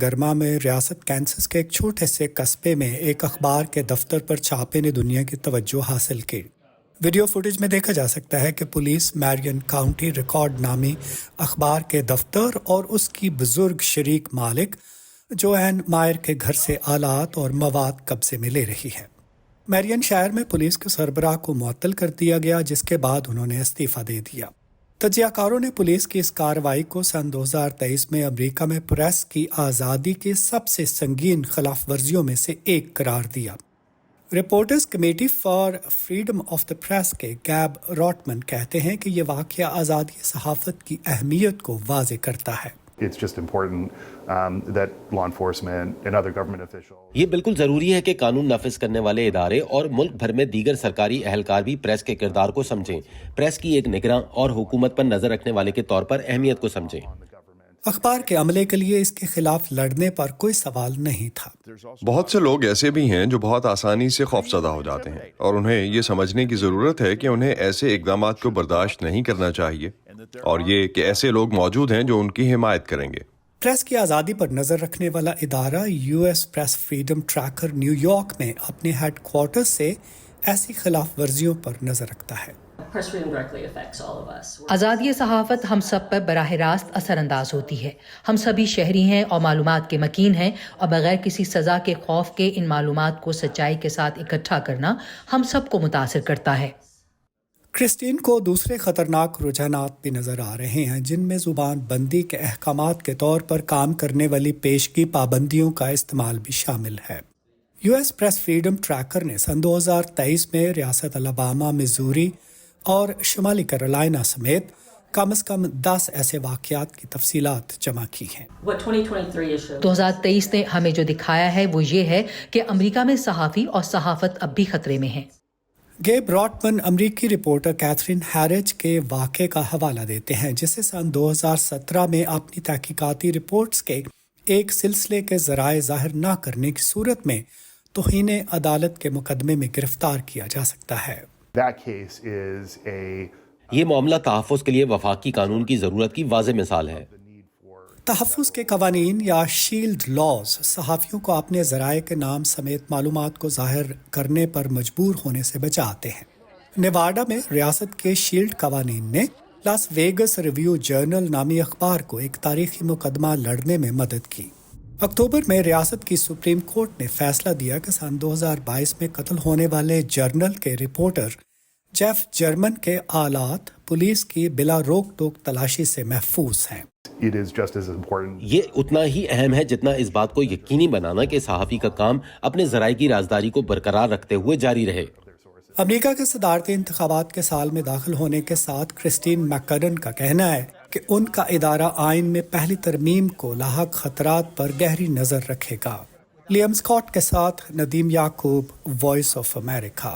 گرما میں ریاست کینسس کے ایک چھوٹے سے قصبے میں ایک اخبار کے دفتر پر چھاپے نے دنیا کی توجہ حاصل کی۔ ویڈیو فوٹیج میں دیکھا جا سکتا ہے کہ پولیس میرین کاؤنٹی ریکارڈ نامی اخبار کے دفتر اور اس کی بزرگ شریک مالک جوین مائر کے گھر سے آلات اور مواد قبضے میں لے رہی ہے۔ میرین شہر میں پولیس کے سربراہ کو معطل کر دیا گیا، جس کے بعد انہوں نے استعفیٰ دے دیا۔ تجزیہ کاروں نے پولیس کی اس کارروائی کو سن 2023 میں امریکہ میں پریس کی آزادی کی سب سے سنگین خلاف ورزیوں میں سے ایک قرار دیا۔ Reporters committee for freedom of the press کے گیب راٹمن کہتے ہیں کہ یہ واقعہ آزادی صحافت کی اہمیت کو واضح کرتا ہے۔ It's just important that law enforcement and other government officials. یہ بالکل ضروری ہے کہ قانون نافذ کرنے والے ادارے اور ملک بھر میں دیگر سرکاری اہلکار بھی پریس کے کردار کو سمجھیں، پریس کی ایک نگراں اور حکومت پر نظر رکھنے والے کے طور پر اہمیت کو سمجھیں۔ اخبار کے عملے کے لیے اس کے خلاف لڑنے پر کوئی سوال نہیں تھا۔ بہت سے لوگ ایسے بھی ہیں جو بہت آسانی سے خوفزدہ ہو جاتے ہیں، اور انہیں یہ سمجھنے کی ضرورت ہے کہ انہیں ایسے اقدامات کو برداشت نہیں کرنا چاہیے، اور یہ کہ ایسے لوگ موجود ہیں جو ان کی حمایت کریں گے۔ پریس کی آزادی پر نظر رکھنے والا ادارہ U S press freedom tracker new York میں اپنے ہیڈ کوارٹر سے ایسی خلاف ورزیوں پر نظر رکھتا ہے۔ آزادی صحافت ہم سب پر براہ راست اثر انداز ہوتی ہے۔ ہم سبھی شہری ہیں اور معلومات کے مکین ہیں، اور بغیر کسی سزا کے خوف کے ان معلومات کو سچائی کے ساتھ اکٹھا کرنا ہم سب کو متاثر کرتا ہے۔ کرسٹین کو دوسرے خطرناک رجحانات بھی نظر آ رہے ہیں، جن میں زبان بندی کے احکامات کے طور پر کام کرنے والی پیشگی پابندیوں کا استعمال بھی شامل ہے۔ U S press freedom tracker نے سن 2023 میں ریاست الاباما، میزوری اور شمالی کیرولائنا سمیت کم از کم 10 ایسے واقعات کی تفصیلات جمع کی ہیں۔ 2023 نے ہمیں جو دکھایا ہے وہ یہ ہے کہ امریکہ میں صحافی اور صحافت اب بھی خطرے میں ہیں۔ گیب راٹمن امریکی رپورٹر کیتھرین ہیرج کے واقعے کا حوالہ دیتے ہیں، جسے سن 2017 میں اپنی تحقیقاتی رپورٹس کے ایک سلسلے کے ذرائع ظاہر نہ کرنے کی صورت میں توہین عدالت کے مقدمے میں گرفتار کیا جا سکتا ہے۔ یہ معاملہ تحفظ کے لیے وفاقی قانون کی ضرورت کی واضح مثال ہے۔ تحفظ کے قوانین یا شیلڈ لاز صحافیوں کو اپنے ذرائع کے نام سمیت معلومات کو ظاہر کرنے پر مجبور ہونے سے بچاتے ہیں۔ نیواڈا میں ریاست کے شیلڈ قوانین نے لاس ویگس ریویو جرنل نامی اخبار کو ایک تاریخی مقدمہ لڑنے میں مدد کی۔ اکتوبر میں ریاست کی سپریم کورٹ نے فیصلہ دیا کہ سن 2022 میں قتل ہونے والے جرنل کے رپورٹر جیف جرمن کے آلات پولیس کی بلا روک ٹوک تلاشی سے محفوظ ہیں۔ یہ اتنا ہی اہم ہے جتنا اس بات کو یقینی بنانا کہ صحافی کا کام اپنے ذرائع کی رازداری کو برقرار رکھتے ہوئے جاری رہے۔ امریکہ کے صدارتی انتخابات کے سال میں داخل ہونے کے ساتھ کرسٹین میکرن کا کہنا ہے کہ ان کا ادارہ آئین میں پہلی ترمیم کو لاحق خطرات پر گہری نظر رکھے گا۔ لیام اسکاٹ کے ساتھ ندیم یعقوب، وائس آف امریکہ۔